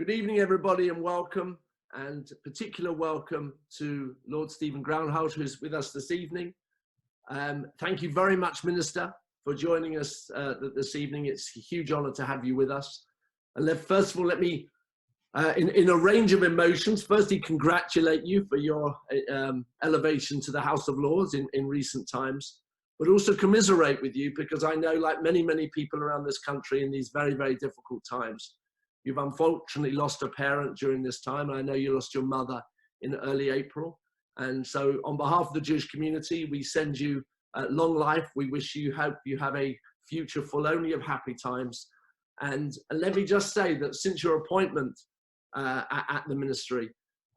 Good evening, everybody, and welcome, and particular welcome to Lord Stephen Greenhalgh, who's with us this evening. Thank you very much, Minister, for joining us this evening. It's a huge honour to have you with us. And first of all, let me, in a range of emotions, firstly congratulate you for your elevation to the House of Lords in recent times, but also commiserate with you because I know, like many, many people around this country in these very, very difficult times, you've unfortunately lost a parent during this time. I know you lost your mother in early April. And so on behalf of the Jewish community, we send you long life. We wish you, hope you have a future full only of happy times. And let me just say that since your appointment at the ministry,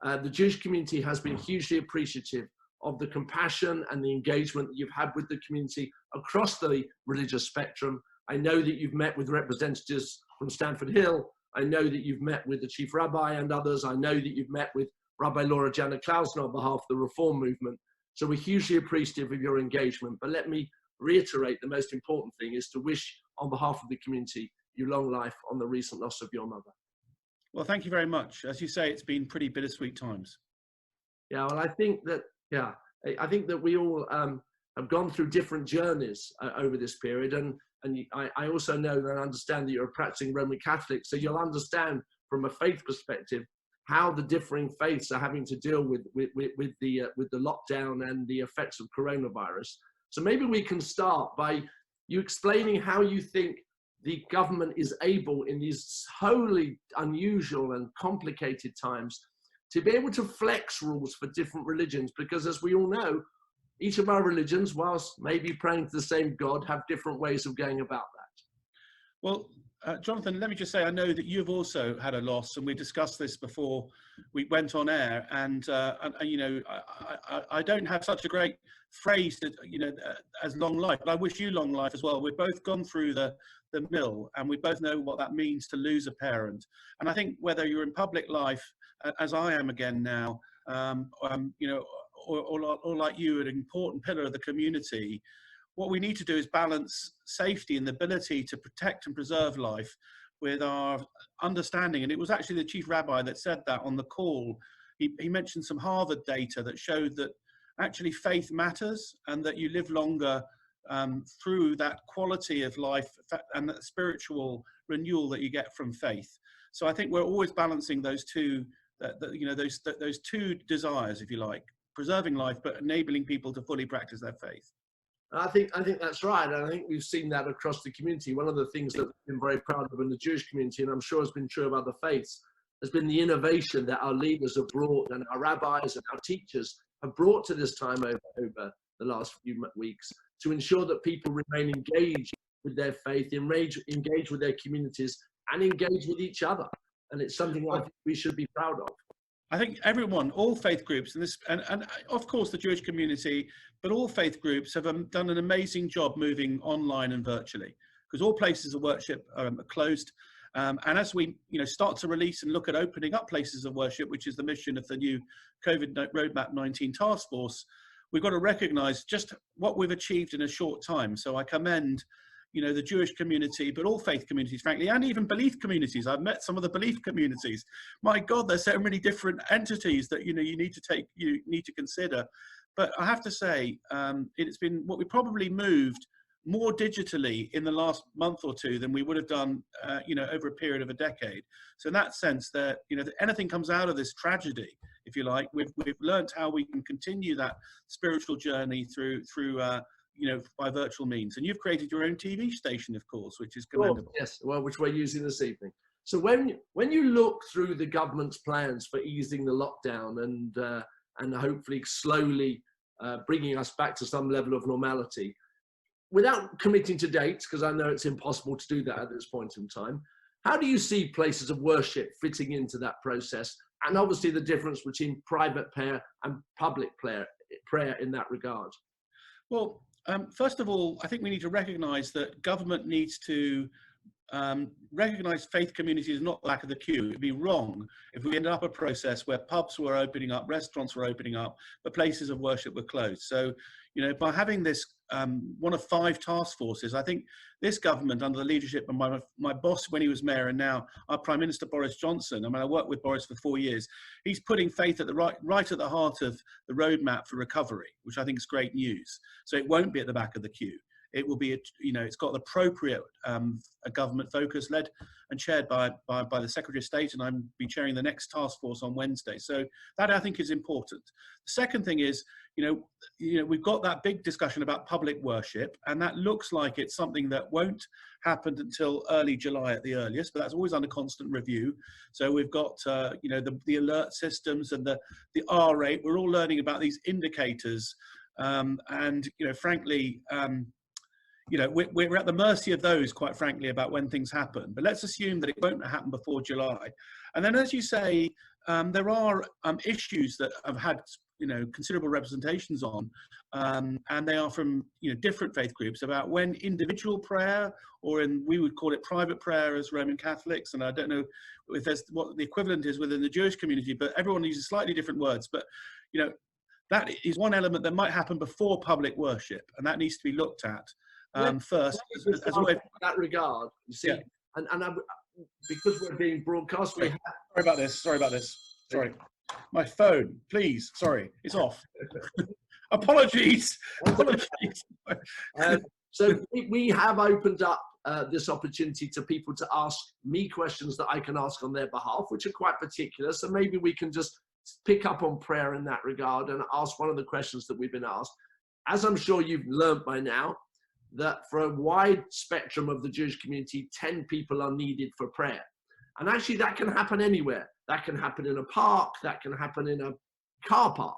the Jewish community has been hugely appreciative of the compassion and the engagement that you've had with the community across the religious spectrum. I know that you've met with representatives from Stamford Hill. I know that you've met with the Chief Rabbi and others. I know that you've met with Rabbi Laura Jana Klausner on behalf of the Reform Movement. So we're hugely appreciative of your engagement. But let me reiterate, the most important thing is to wish on behalf of the community you long life on the recent loss of your mother. Well, thank you very much. As you say, it's been pretty bittersweet times. Yeah, well, I think that we all have gone through different journeys over this period. And I also know and understand that you're a practicing Roman Catholic, so you'll understand from a faith perspective how the differing faiths are having to deal with the lockdown and the effects of coronavirus. So maybe we can start by you explaining how you think the government is able in these wholly unusual and complicated times to be able to flex rules for different religions, because as we all know, each of our religions, whilst maybe praying to the same God, have different ways of going about that. Well, Jonathan, let me just say, I know that you've also had a loss, and we discussed this before we went on air. And you know, I don't have such a great phrase that, you know, as long life, but I wish you long life as well. We've both gone through the mill, and we both know what that means to lose a parent. And I think whether you're in public life, as I am again now, you know, or like you, an important pillar of the community, what we need to do is balance safety and the ability to protect and preserve life with our understanding. And it was actually the Chief Rabbi that said that on the call. He mentioned some Harvard data that showed that actually faith matters, and that you live longer through that quality of life and that spiritual renewal that you get from faith. So I think we're always balancing those two, you know, those two desires, if you like, preserving life but enabling people to fully practice their faith. I think that's right, and I think we've seen that across the community. One of the things that we've been very proud of in the Jewish community, and I'm sure has been true of other faiths, has been the innovation that our leaders have brought, and our rabbis and our teachers have brought to this time over the last few weeks, to ensure that people remain engaged with their faith, engaged with their communities, and engaged with each other. And it's something I think we should be proud of. I think everyone, all faith groups, and of course the Jewish community, but all faith groups have done an amazing job moving online and virtually, because all places of worship are closed. And as we, you know, start to release and look at opening up places of worship, which is the mission of the new COVID Roadmap 19 task force, we've got to recognise just what we've achieved in a short time. So I commend, you know, the Jewish community, but all faith communities, frankly, and even belief communities. I've met some of the belief communities. My God, there's so many different entities that, you know, you need to consider. But I have to say, it's been what we probably moved more digitally in the last month or two than we would have done, you know, over a period of a decade. So in that sense, that, you know, that anything comes out of this tragedy, if you like, we've learned how we can continue that spiritual journey through you know, by virtual means. And you've created your own TV station, of course, which is commendable. Oh, yes, well, which we're using this evening. So when you look through the government's plans for easing the lockdown and hopefully slowly bringing us back to some level of normality, without committing to dates, because I know it's impossible to do that at this point in time, how do you see places of worship fitting into that process? And obviously the difference between private prayer and public prayer in that regard. Well, first of all, I think we need to recognise that government needs to recognise faith communities as not lack of the queue. It'd be wrong if we ended up a process where pubs were opening up, restaurants were opening up, but places of worship were closed. So, you know, by having this one of 5 task forces. I think this government, under the leadership of my boss when he was mayor, and now our Prime Minister Boris Johnson, I mean, I worked with Boris for 4 years, he's putting faith at the right at the heart of the roadmap for recovery, which I think is great news. So it won't be at the back of the queue. It will be, it's got the appropriate government focus, led and chaired by the Secretary of State, and I'm be chairing the next task force on Wednesday. So that, I think, is important. The second thing is, we've got that big discussion about public worship, and that looks like it's something that won't happen until early July at the earliest, but that's always under constant review. So we've got, the alert systems and the R rate. We're all learning about these indicators, and frankly, we're at the mercy of those, quite frankly, about when things happen. But let's assume that it won't happen before July. And then, as you say, there are issues that have had considerable representations on, and they are from different faith groups, about when individual prayer, or we would call it private prayer as Roman Catholics, and I don't know if there's what the equivalent is within the Jewish community, but everyone uses slightly different words. But that is one element that might happen before public worship, and that needs to be looked at first. As a way of that regard, you see, yeah. and because we're being broadcast, we have... Sorry about this. Sorry. My phone, please. Sorry, it's off. Apologies. So we have opened up this opportunity to people to ask me questions that I can ask on their behalf, which are quite particular. So maybe we can just pick up on prayer in that regard and ask one of the questions that we've been asked. As I'm sure you've learned by now, that for a wide spectrum of the Jewish community, 10 people are needed for prayer. And actually that can happen anywhere. That can happen in a park, that can happen in a car park.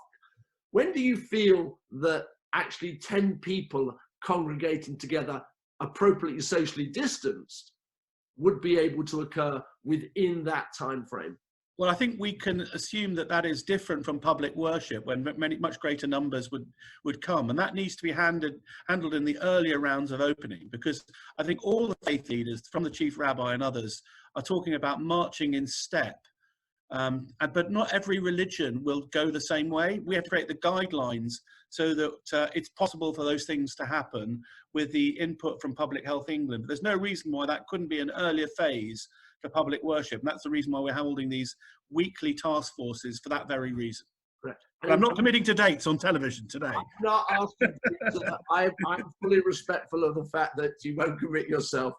When do you feel that actually 10 people congregating together, appropriately socially distanced, would be able to occur within that time frame? Well, I think we can assume that that is different from public worship, when much greater numbers would come. And that needs to be handled in the earlier rounds of opening, because I think all the faith leaders, from the chief rabbi and others, are talking about marching in step. But not every religion will go the same way. We have to create the guidelines so that it's possible for those things to happen with the input from Public Health England. But there's no reason why that couldn't be an earlier phase for public worship. And that's the reason why we're holding these weekly task forces, for that very reason. Correct. But I'm not committing to dates on television today. I'm not asking I'm fully respectful of the fact that you won't commit yourself.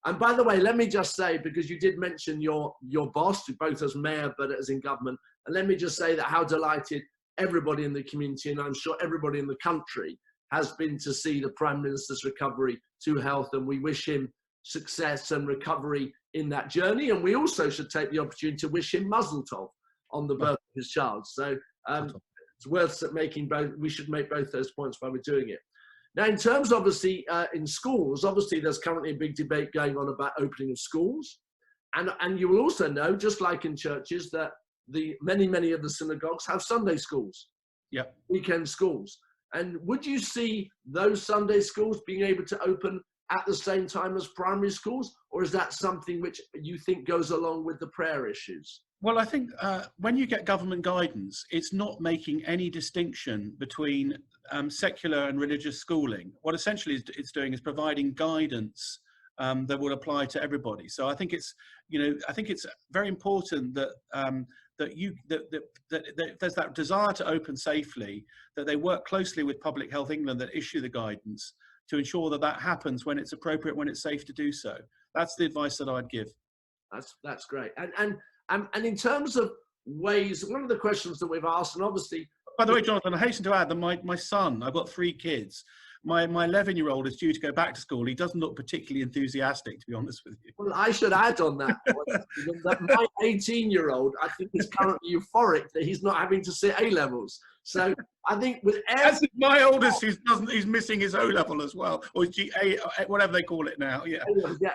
And by the way, let me just say, because you did mention your boss, both as mayor but as in government, and let me just say that how delighted everybody in the community, and I'm sure everybody in the country, has been to see the Prime Minister's recovery to health, and we wish him success and recovery in that journey. And we also should take the opportunity to wish him Mazel Tov on the birth of his child. So it's worth making both. We should make both those points while we're doing it. Now, in terms, obviously, in schools, obviously there's currently a big debate going on about opening of schools. And you will also know, just like in churches, that many of the synagogues have Sunday schools, weekend schools. And would you see those Sunday schools being able to open at the same time as primary schools? Or is that something which you think goes along with the prayer issues? Well, I think when you get government guidance, it's not making any distinction between secular and religious schooling. What essentially it's doing is providing guidance that will apply to everybody. So I think it's, I think it's very important that that there's that desire to open safely, that they work closely with Public Health England that issue the guidance to ensure that that happens when it's appropriate, when it's safe to do so. That's the advice that I'd give. That's great. And in terms of ways, one of the questions that we've asked, and obviously... By the way, Jonathan, I hasten to add that my son, I've got 3 kids. My 11-year-old is due to go back to school. He doesn't look particularly enthusiastic, to be honest with you. Well, I should add on that point that my 18-year-old, I think, is currently euphoric that he's not having to sit A-levels. So I think with every... my oldest, he's missing his O-level as well, or his GA, whatever they call it now. Yeah.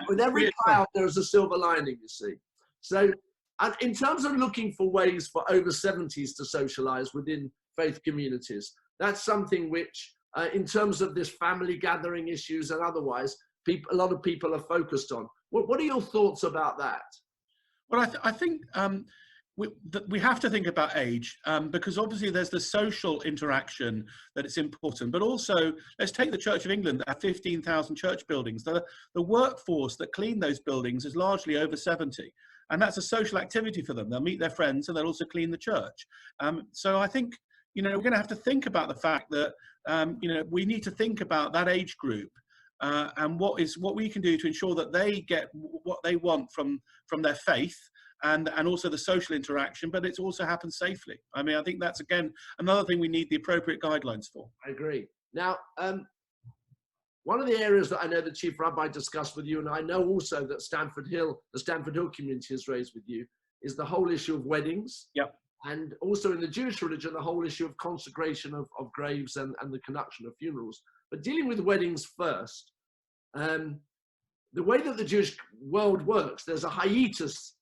With every cloud, there's a silver lining, you see. So, and in terms of looking for ways for over 70s to socialize within faith communities, that's something which, in terms of this family gathering issues and otherwise, a lot of people are focused on. What are your thoughts about that? Well, I think we have to think about age, because obviously there's the social interaction that it's important, but also let's take the Church of England that have 15,000 church buildings. The workforce that clean those buildings is largely over 70, and that's a social activity for them. They'll meet their friends and they'll also clean the church. So I think, we're going to have to think about the fact that, we need to think about that age group. And what we can do to ensure that they get what they want from their faith, and also the social interaction, but it's also happens safely. I mean, I think that's, again, another thing we need the appropriate guidelines for. I agree. Now, one of the areas that I know the Chief Rabbi discussed with you, and I know also that the Stamford Hill community has raised with you, is the whole issue of weddings. Yep. And also in the Jewish religion, the whole issue of consecration of graves and the conduction of funerals. But dealing with weddings first, the way that the Jewish world works, there's a hiatus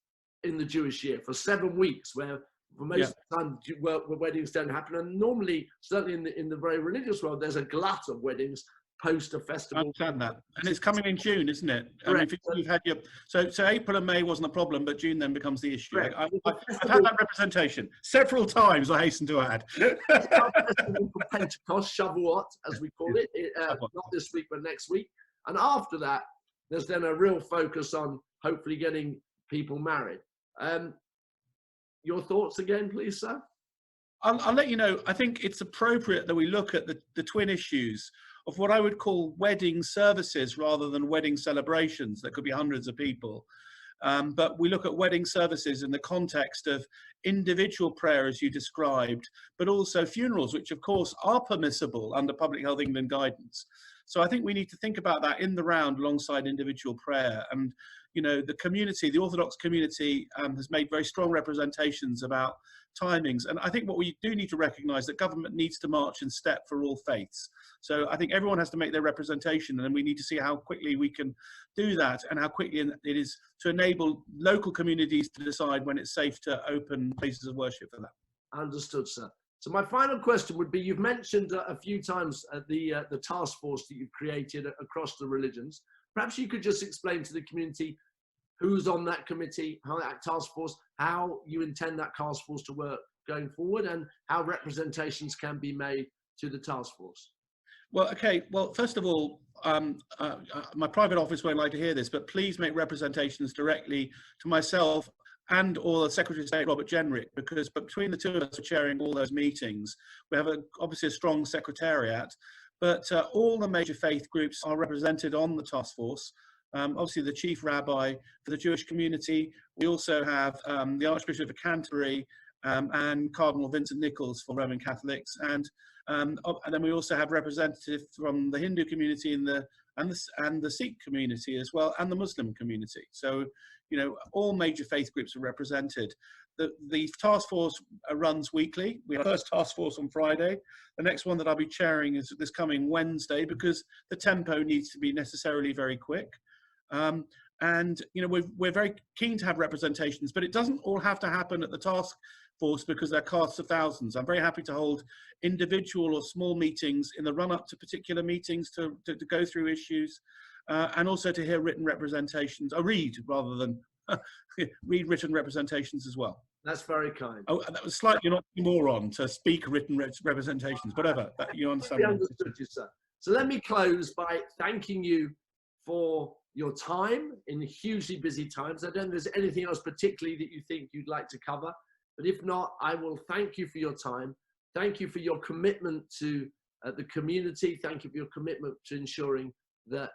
in the Jewish year for 7 weeks, where for most of the time weddings don't happen. And normally, certainly in the very religious world, there's a glut of weddings post a festival. I understand that, and it's coming in June, isn't it? I mean, you've had your so April and May wasn't a problem, but June then becomes the issue. I've had that representation several times, I hasten to add. For Pentecost, Shavuot, as we call it, not this week but next week, and after that, there's then a real focus on hopefully getting people married. Your thoughts again, please, sir? I'll let you know. I think it's appropriate that we look at the twin issues of what I would call wedding services rather than wedding celebrations. There could be hundreds of people. But we look at wedding services in the context of individual prayer, as you described, but also funerals, which of course are permissible under Public Health England guidance. So I think we need to think about that in the round alongside individual prayer. And, the community, the Orthodox community has made very strong representations about timings. And I think what we do need to recognise that government needs to march in step for all faiths. So I think everyone has to make their representation, and we need to see how quickly we can do that and how quickly it is to enable local communities to decide when it's safe to open places of worship for that. Understood, sir. So my final question would be, you've mentioned a few times the task force that you've created across the religions. Perhaps you could just explain to the community who's on that committee, how that task force, how you intend that task force to work going forward, and how representations can be made to the task force. Well, okay. Well, first of all, my private office won't like to hear this, but please make representations directly to myself and or the Secretary of State, Robert Jenrick, because between the two of us are chairing all those meetings. We have obviously a strong secretariat, but all the major faith groups are represented on the task force. Obviously the Chief Rabbi for the Jewish community. We also have the Archbishop of Canterbury and Cardinal Vincent Nichols for Roman Catholics, and then we also have representatives from the Hindu community and the Sikh community as well, and the Muslim community. So, all major faith groups are represented. The task force runs weekly. We have the first task force on Friday. The next one that I'll be chairing is this coming Wednesday, because the tempo needs to be necessarily very quick. And we're very keen to have representations, but it doesn't all have to happen at the task force because they're casts of thousands. I'm very happy to hold individual or small meetings in the run-up to particular meetings to go through issues, and also to hear written representations, or read rather than read written representations as well. That's very kind. Oh, that was slightly not moron to speak written representations, whatever. You understand? Understood you, sir. So let me close by thanking you for your time in hugely busy times. I don't think there's anything else particularly that you think you'd like to cover, but if not, I will thank you for your time. Thank you for your commitment to the community. Thank you for your commitment to ensuring that,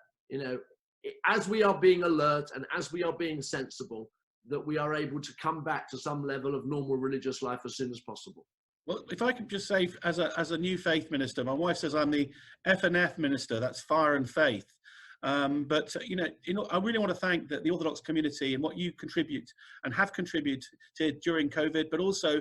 as we are being alert and as we are being sensible, that we are able to come back to some level of normal religious life as soon as possible. Well, if I could just say, as a new faith minister, my wife says I'm the F&F minister, that's fire and faith. But I really want to thank the Orthodox community and what you contribute and have contributed during COVID, but also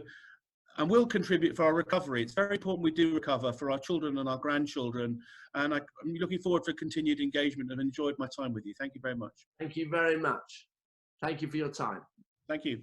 and will contribute for our recovery. It's very important we do recover for our children and our grandchildren. And I'm looking forward for continued engagement and enjoyed my time with you. Thank you very much. Thank you very much. Thank you for your time. Thank you.